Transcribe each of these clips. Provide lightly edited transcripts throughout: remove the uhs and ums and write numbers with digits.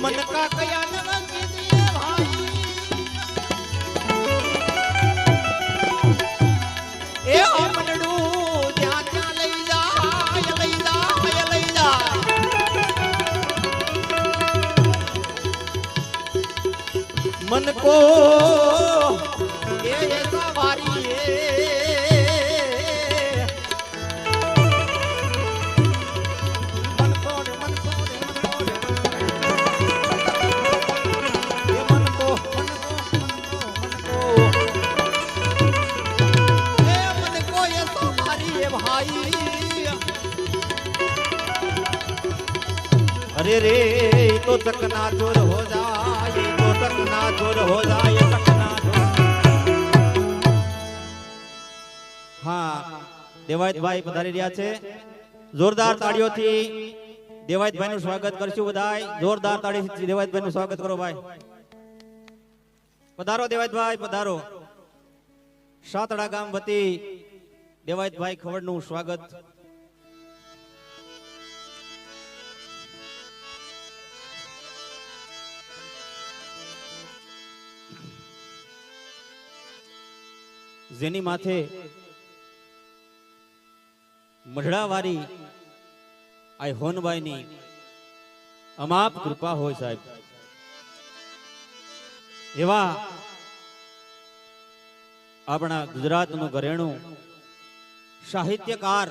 मन का कया नवा कीजिए भाई ए मनडू ज्या ज्या लई जा मन को ये सवारी अरे रे तो चकना चोर हो जाए तो चकना चोर हो जाए चकना चोर। हाँ देवायत भाई पधारी રહ્યા છે જોરદાર તાળીઓથી દેવાયત ભાઈ નું સ્વાગત કરશું બધાય જોરદાર તાળીથી દેવાયત ભાઈ નું સ્વાગત કરો ભાઈ પધારો દેવાયત ભાઈ પધારો સાતડા ગામ વતી દેવાયત ભાઈ ખવડ નું સ્વાગત જેની માથે મઢડાવાળી આ હોનબાઈની અમાપ કૃપા હોય સાહેબ એવા આપણા ગુજરાતનું ઘરેણું સાહિત્યકાર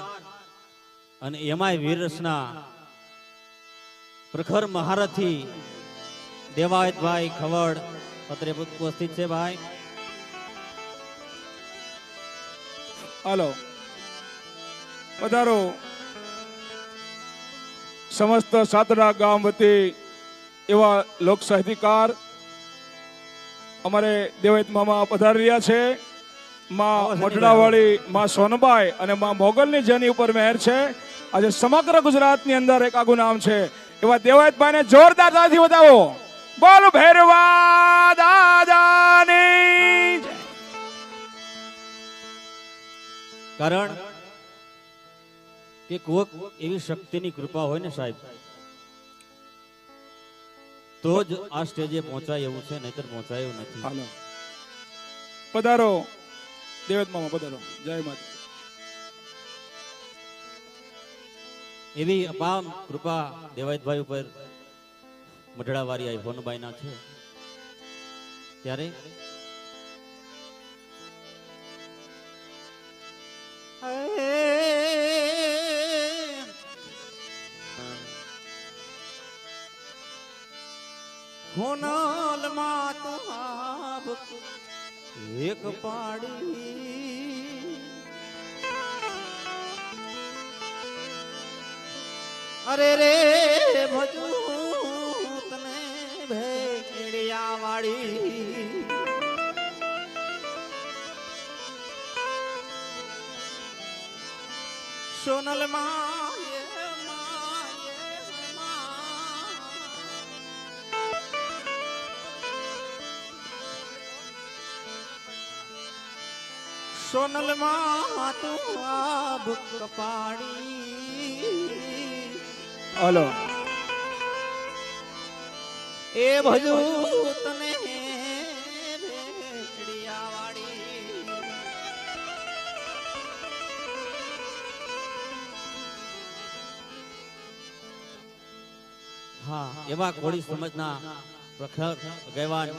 અને એમાંય વીરરસના પ્રખર મહારથી દેવાયતભાઈ ખવડ અત્રે ઉપસ્થિત છે ભાઈ હાલો પધારો સમસ્ત સાતડા ગામ વતી એવા લોક સાહિત્યકાર અમારે દેવાયત મામા પધારી રહ્યા છે માં મઢડાવાળી માં સોનબાઈ અને માં મોગલની જેની ઉપર મહેર છે આજે સમગ્ર ગુજરાતની અંદર એક આગું નામ છે એવા દેવાયતભાઈને જોરદાર તાળીથી બતાવો બોલ ભૈરવા દાદાની કારણ કે કોક એવી શક્તિની કૃપા હોય ને સાહેબ તો જ આ સ્ટેજે પહોંચાય એવું છે નહીતર પહોંચાય એવું નથી હાલો પધારો દેવાયત મામા પધારો જય માતા એવી અપાર કૃપા દેવાયતભાઈ ઉપર મઢડાવાળી આઈ હોનબાઈના છે ત્યારે હોનલ માં તો આપ એક પાડી અરે રે ભજુ તને ભેડિયા વાળી સોનલ માં સોનલ માં તું આબ કપાડી હાલો એ ભજુ તને ભેડિયા વાળી હા એવા કોળી સમાજના પ્રખર ગેવાન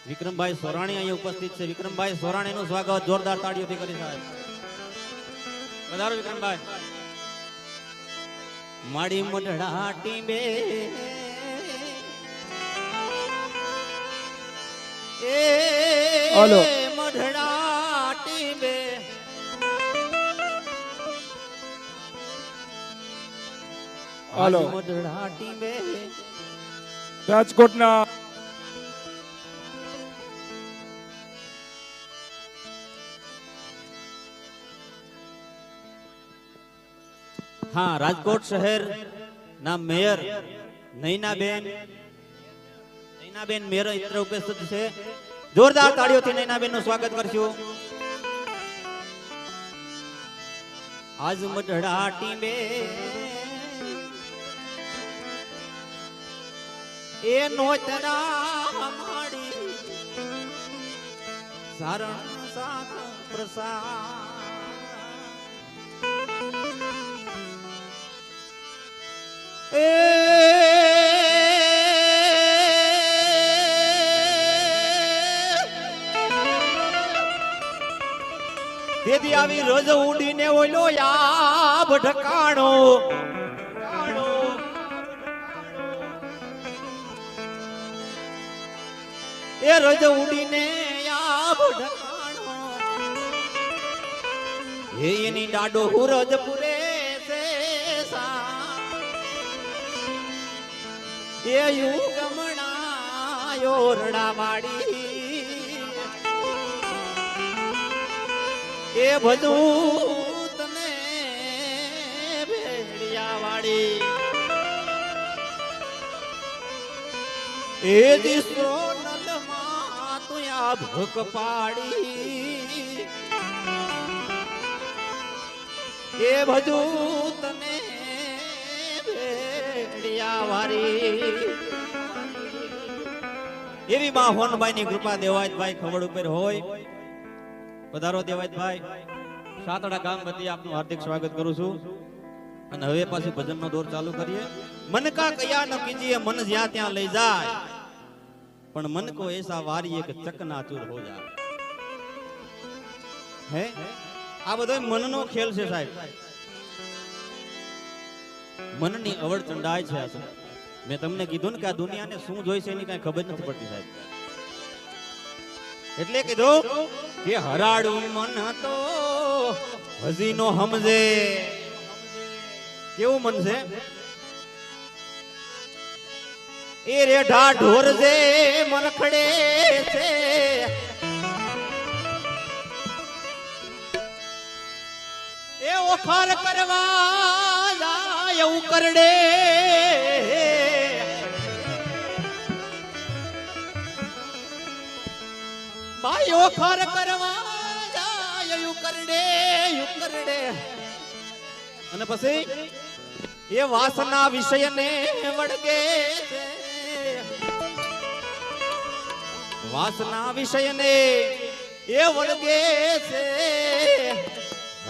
વિક્રમભાઈ સોરાણી અહીં ઉપસ્થિત છે વિક્રમભાઈ સોરાણી નું સ્વાગત જોરદાર તાળીઓથી કરી સાહેબ પધારો વિક્રમભાઈ માડી મઢડા ટીંબે એ હાલો મઢડા ટીંબે હાલો મઢડા ટીંબે રાજકોટના हाँ राजकोट शहर ना मेयर नैनाबेन मेयर इत्र उपस्थित है जोरदार ताड़ीओ थी नैनाबेन નું સ્વાગત કરશું आज मढ़ाटी में એ નોતરા માડી સારણ સાથ પ્રસાદ એ તેથી આવી રોજ ઉડીને ઓલો યાબ ઢકાણો એ રોજ ઉડીને યાબ ઢકાણો હે એની ડાડો હુરજ પુરે છે એ યુગમણા યોરડા વાડી એ બધું તને ભેળિયા વાળી એ દિસો નલમાં તું આ ભૂક પાડી એ બધું તને ભેળિયા વાળી એવી માં હોનભાઈ ની કૃપા દેવાયતભાઈ ખવડ ઉપર હોય. પધારો દેવાયતભાઈ. સાતડા ગામ વતી આપનું હાર્દિક સ્વાગત કરું છું અને હવે પાછી ભજનનો દોર ચાલુ કરીએ. મન કા કયા ન કીજીએ મન જ્યાં ત્યાં લઈ જાય પણ મન કો એસા વારીએ કે ચકનાચૂર હો જાય. હે આ બધો મનનો ખેલ છે સાહેબ. મનની અવળ ચંડાય છે. આ મેં તમને કીધું ને કે આ દુનિયાને શું જોઈ છે એની કઈ ખબર નથી પડતી સાહેબ. એટલે કીધું કે હરાડું મન તો હજી નો સમજે. કેવું મન છે એ રેઢા ઢોર જે મન ખડે છે એ ઓખાર કરવા જાય એવું કરડે ભાઈ ઓખાર કરવા જાય એવું કરડે અને પછી એ વાસના વિષયને વળગે છે. વાસના વિષયને એ વળગે છે.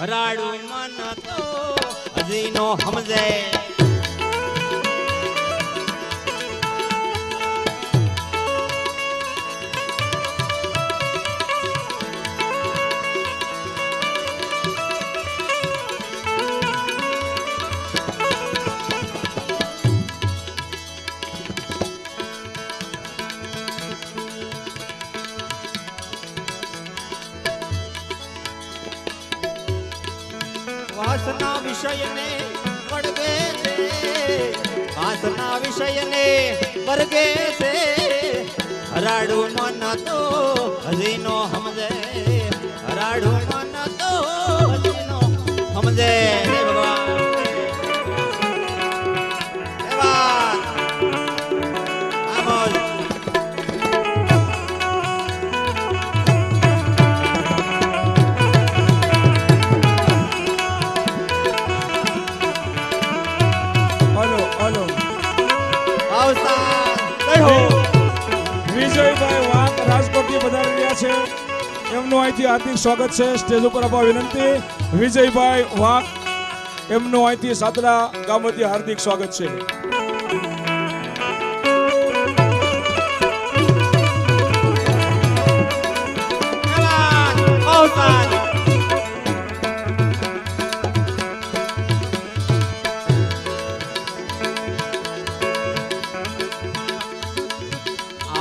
હરાડું મન તો હજી નો સમજે. વાસના વિષયને વળગે છે. વાસના વિષયને વળગે છે. હરાડું મન તો હજી નો સમજે. હરાડું મન તો હજી નો સમજે. હે ભગવાન હે વાત આમોલ વિજયભાઈ વાઘ રાજકોટથી પધારી રહ્યા છે. એમનું અહીંથી હાર્દિક સ્વાગત છે. સ્ટેજ ઉપર આપવા વિનંતી. વિજયભાઈ વાઘ એમનું અહીંથી સાતડા ગામ વતી હાર્દિક સ્વાગત છે.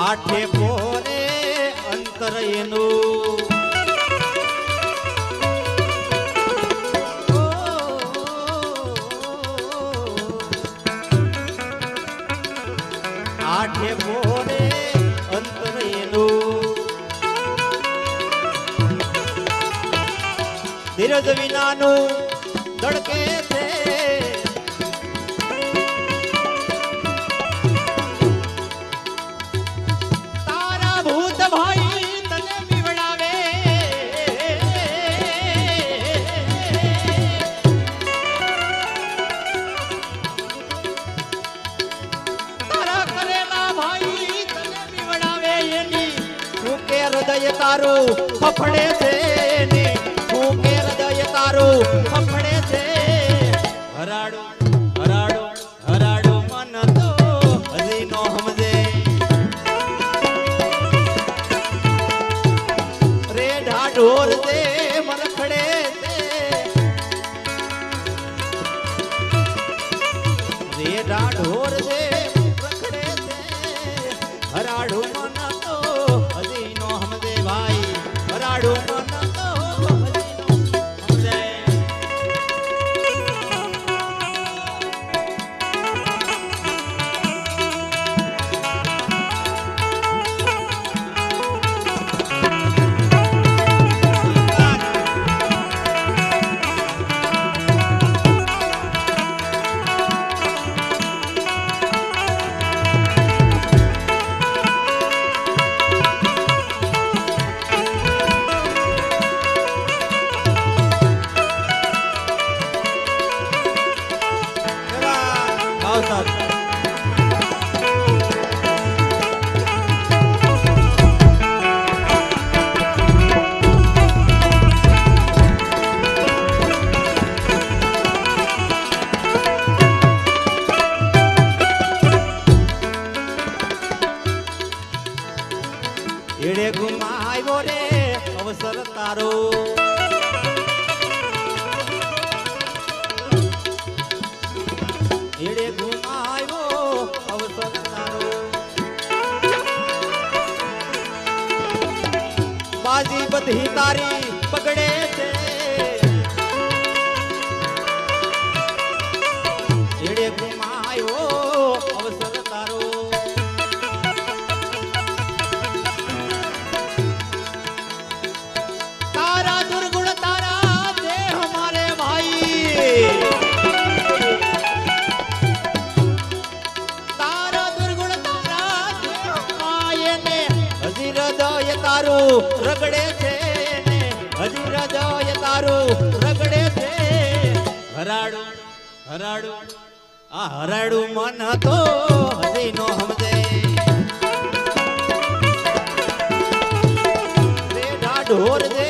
આઠે પોરે અંતર એનું આઠે પોરે અંતર એનું ધીરજ વિનાનું ધડકે છે. હૃદય તારું ફફડે છે ને હું કે હૃદય તારું ફફડે છે હરાડું હરાડું હરાડું મન તો હજી નો સમજે રે ઢાઢોર દે મરખડે છે રે ઢાઢોર દે રખડે છે હરાડું મન તો હજી નો સમજે ભાઈ હરાડું મન તો હજી નો સમજે એડે ગુમાવ્યો રે અવસર તારો એડે ગુમાવ્યો અવસર તારો બાજી બધી તારી પકડે છે એડે ગુમાવ્યો અવસર તારો तारा दुर्गुण तारा दे हमारे भाई तारा दुर्गुण तारा दे हमारे ने हजी हृदय तारू रगड़े छे ने हजी हृदय तारू रगड़े छे हराड़ू हराड़ू आ हराड़ू मन तो हजी नो समझे रे ढाढोर दे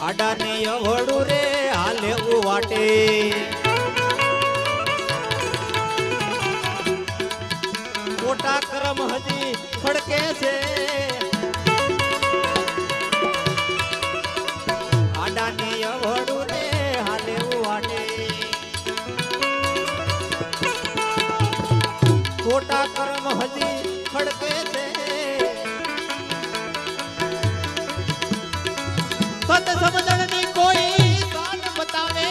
આડાને અવળું રે હાલે ઉવાટે મોટા કરમ હજી ફડકે છે આડાને અવળું રે હાલે ઉવાટે મોટા કરમ હજી ફડકે છે સત સમજણની કોઈ સાન બતાવે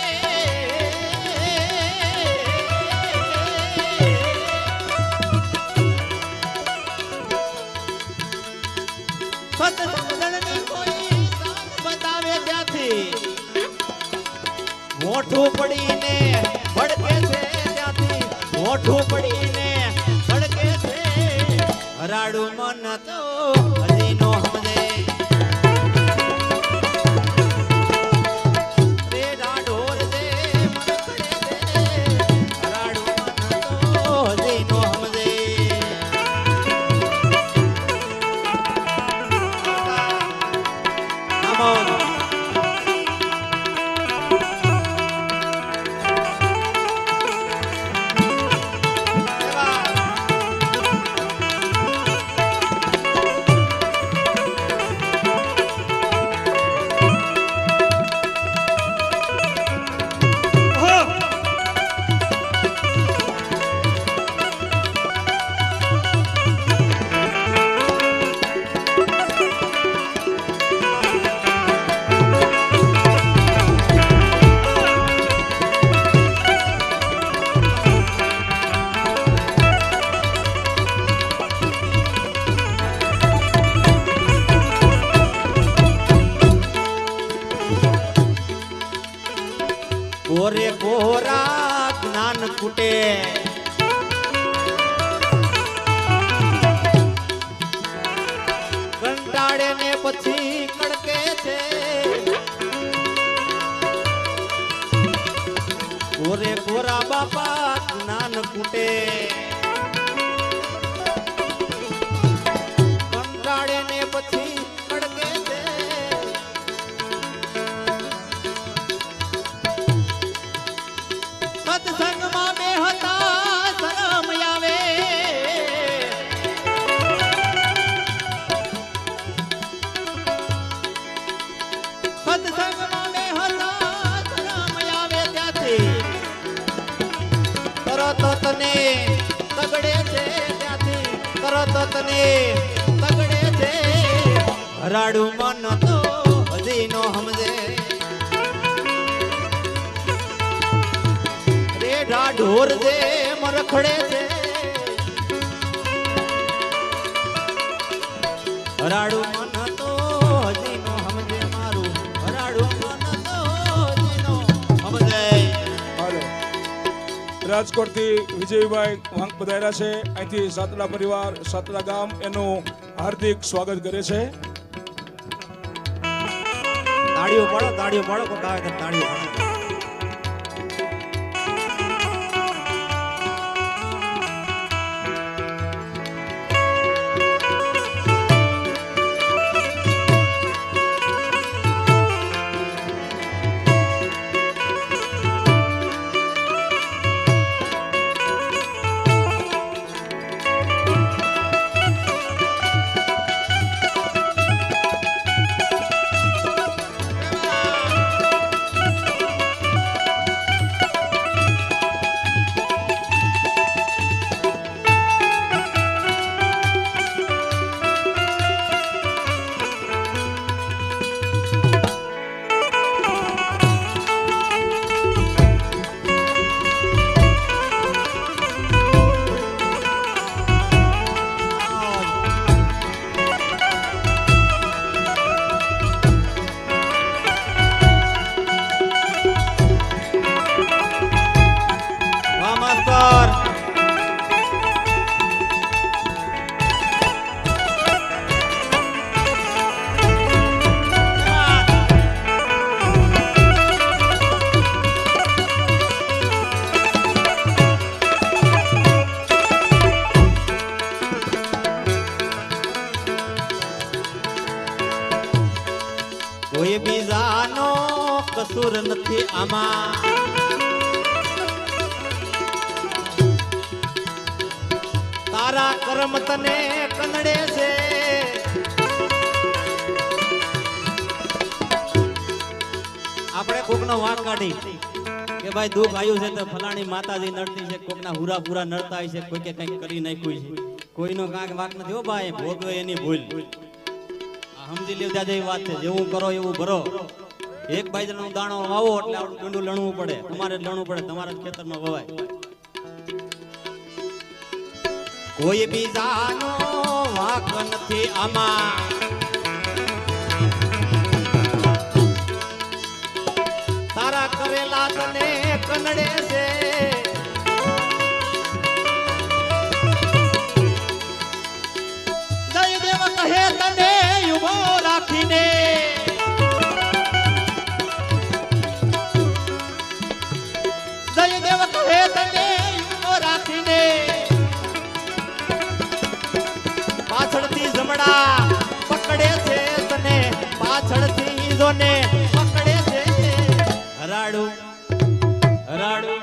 સત સમજણની કોઈ સાન બતાવે ત્યાંથી મોઠું પડીને ભડકે છે ત્યાંથી મોઠું પડીને ભડકે છે હરાડું મન તો હજી નો સમજે કોરે કોરા જ્ઞાન કૂટે કંટાળે ને પછી કડકે છે કોરે કોરા બાપા જ્ઞાન કૂટે કંટાળે ને પછી કડકે છે સત્સંગમાં બે હતા શરમ આવે સત્સંગમાં બે હતા શરમ આવે ત્યાંથી તરત તને તગડે છે ત્યાંથી તરત તને તગડે છે હરાડું મન તો હજી નો સમજે ઢોર જે મરખડે છે હરાડું મન તો હજી નો સમજે મારું હરાડું મન તો હજી નો સમજે. હાલો રાજકોટ થી વિજયભાઈ વાંક પધાર્યા છે. અહીંથી સાતડા પરિવાર સાતડા ગામ એનું હાર્દિક સ્વાગત કરે છે. તાળીઓ પાડો કોક આવે તો તાળીઓ પાડો. કોઈ બીજાનો કસૂર નથી આમાં તારા કર્મ તને કનડે છે આપણે કોકનો વાંક કાઢી કે ભાઈ દુઃખ આવ્યું છે તો ફલાણી માતાજી નડતી છે કોકના હુરા પૂરા નડતા હોય છે કોઈ કે કંઈક કરી નાખ્યું છે કોઈનો કાંક વાંક નથી હો ભાઈ ભોગવે એની ભૂલ સમજી લેવા જેવી વાત છે જેવું કરો એવું ભરો એક બાજરીનો દાણો વાવો એટલે આપણું ડંડું લણવું પડે તમારે જ લણવું પડે તમારા જ ખેતરમાં વવાય કોઈ બીજાનો વાંક નથી આમાં તારા કરેલા તને કનડે છે દયદેવ કહે તને ઉભો રાખીને દયદેવ કહે તને ઉભો રાખીને પાછળથી જમણા પકડે છે તને પાછળથી જોને પકડે છે હરાડું હરાડું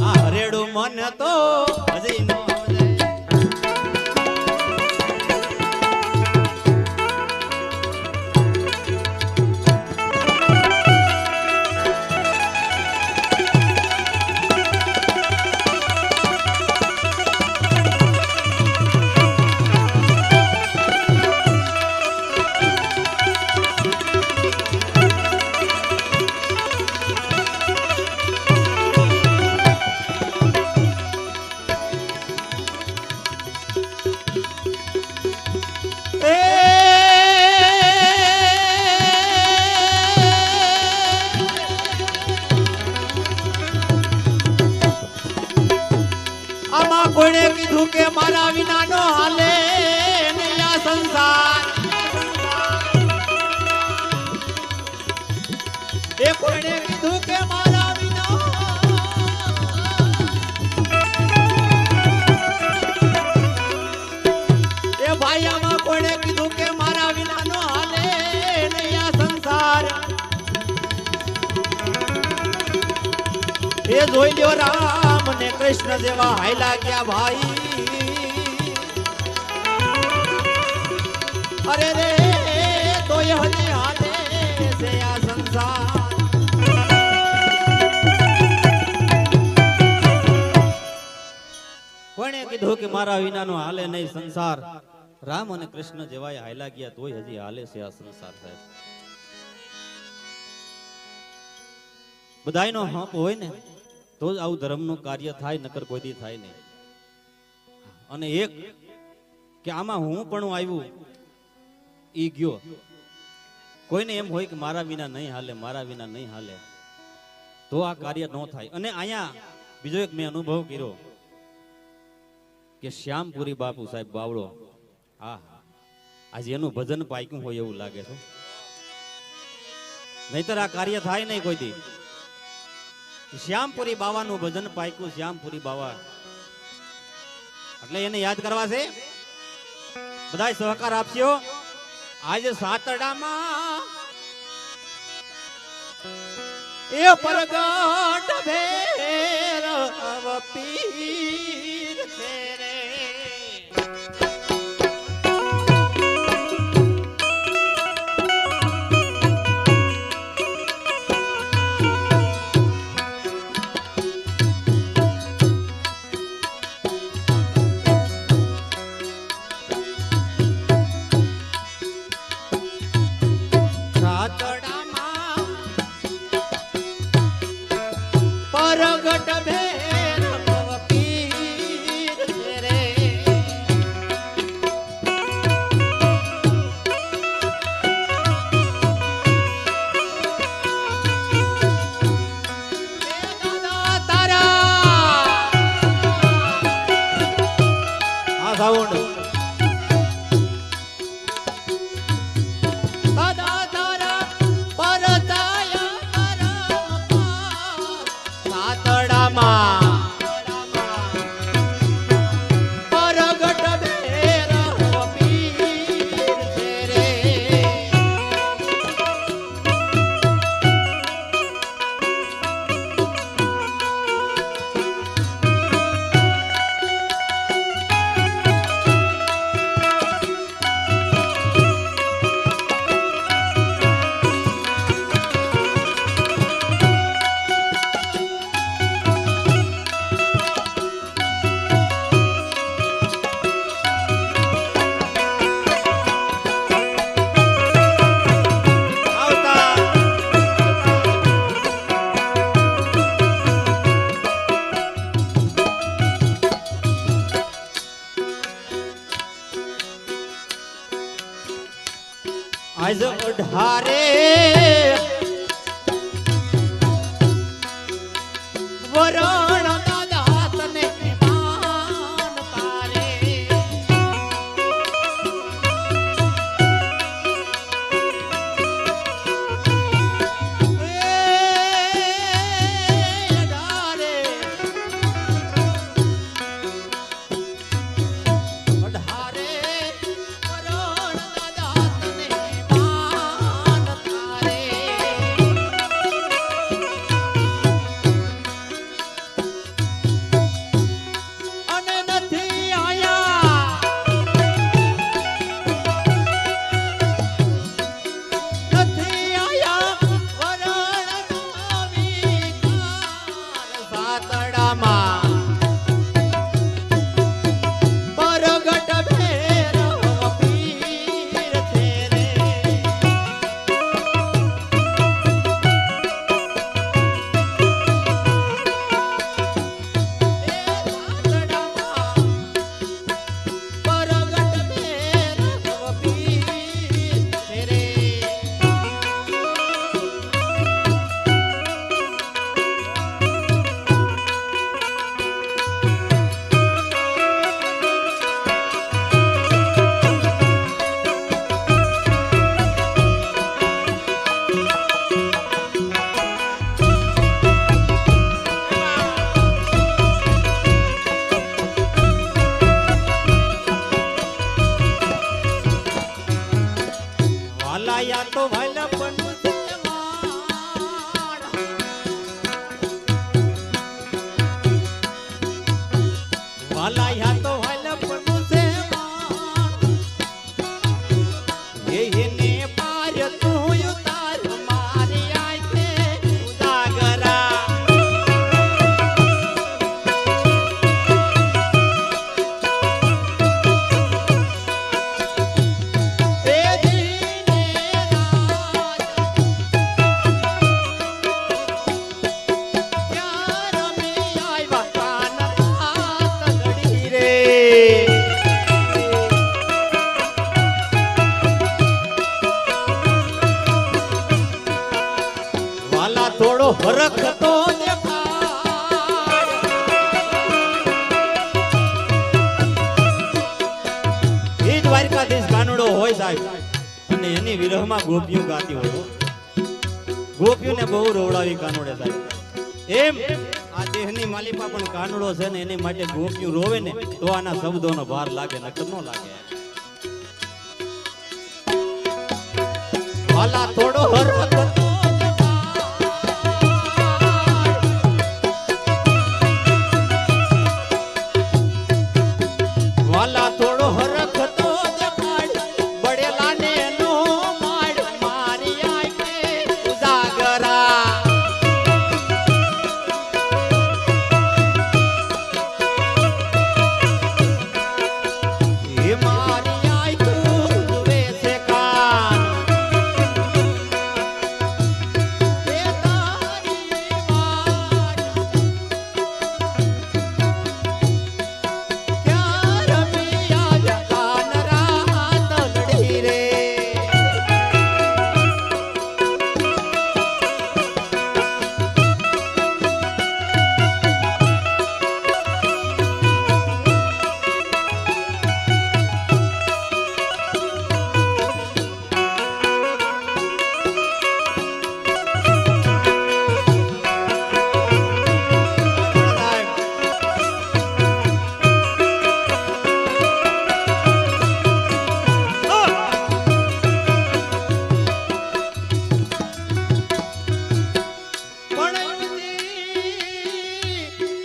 આ હરેડું મન તો હજી નો કીધું કે મારા વિના નો હાલે નહીં આ સંસાર એ કોણે કીધું કે મારા વિના એ ભાઈ આમાં કોણે કીધું કે મારા વિના નો હાલે નહીં આ સંસાર એ જોઈ લ્યો રામ ને કૃષ્ણ જેવા હાયલા ગયા ભાઈ અરે રે તો એ હજી હાલે છે આ સંસાર કોણે કીધું કે મારા વિનાનો હાલે નહીં સંસાર રામ અને કૃષ્ણ જેવા હાયલા ગયા તોય હજી હાલે છે આ સંસાર સાહેબ બધાયનો હક હોય ને તો જ આવું ધર્મનું કાર્ય થાય નકર કોઈ દી થાય નહીં અને એક કે આમાં હું પણ આવ્યું ઈ ગયો કોઈને એમ હોય કે મારા વિના નહીં હાલે મારા વિના નહીં હાલે તો આ કાર્ય ન થાય અને અહીંયા બીજો એક મેં અનુભવ કર્યો કે શ્યામપુરી બાપુ સાહેબ બાવળો હા આજે એનું ભજન પાક્યું હોય એવું લાગે છે નહીતર આ કાર્ય થાય નહીં કોઈ દી શ્યામપુરી બાવાનું ભજન પાક્યું શ્યામપુરી બાવા એટલે એને યાદ કરવા છે બધાય સહકાર આપશો આજે સાતડામાં એ પરગટ ભેર પીર છે રે પરગટ ભેર પીર હરખતો એ દ્વારકાધીશ કાનુડો હોય સાહેબ, અને એની વિરહમાં ગોપીઓ ગાતી હોય. ગોપીઓને બહુ રોવડાવી કાનુડે સાહેબ. એમ આ દેહની માલિકા પણ કાનુડો છે ને, એની માટે ગોપીઓ રોવે ને તો આના શબ્દોનો ભાર લાગે, નકર ન લાગે. વાલા થોડો હરખતો વાલા થોડો હરખતો દેખાડ, બળેલા ને નો માડ, મારી આંખે ઉજાગરા. એ મારી આંખ જુએ છે કાન, એ તારી વાત ક્યાં રમી આવ્યા કાન રાત લડી રે.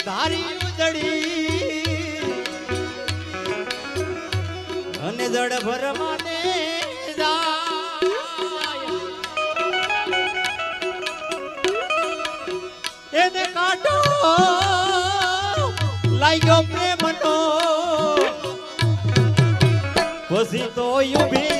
ધારી ઉજળી અને જડ ભરમાને જાય, એને કાઢો લાગ્યો પ્રેમનો, પછી તો ઊભી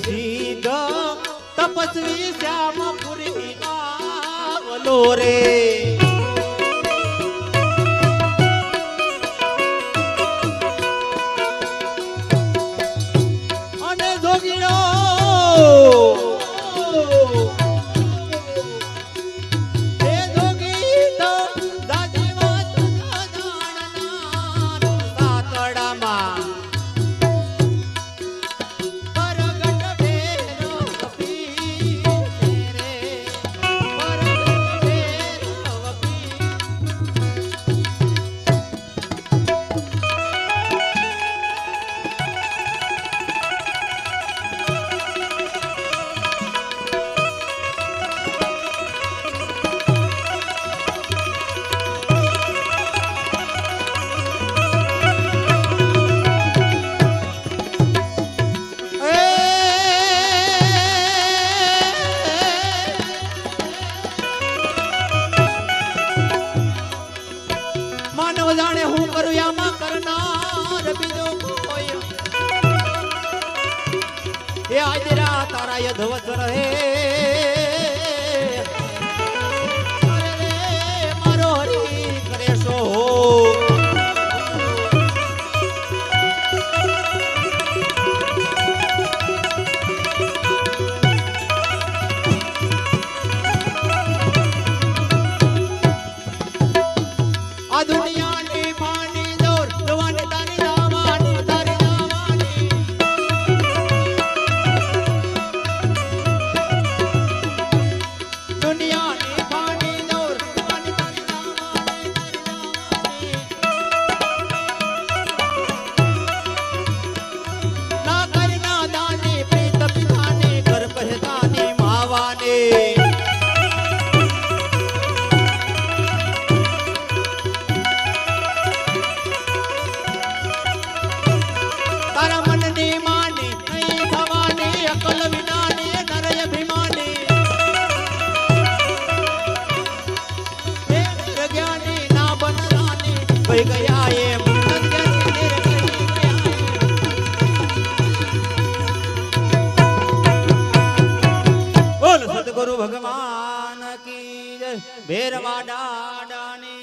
સીધા તપસ્વી શ્યામપુરી નાવલો રે. અને જોગીનો એ જોગી તો દાદી વાત જાણનાર સાતડામાં તારા મનની માની નહીં થવાની અકલ વિનાની નરય અભિમાની હે જ્ઞાની ના બનરાની ભઈ ગયા એમ બોલ સદગુરુ ભગવાન કી જય ભેરવા દાદાની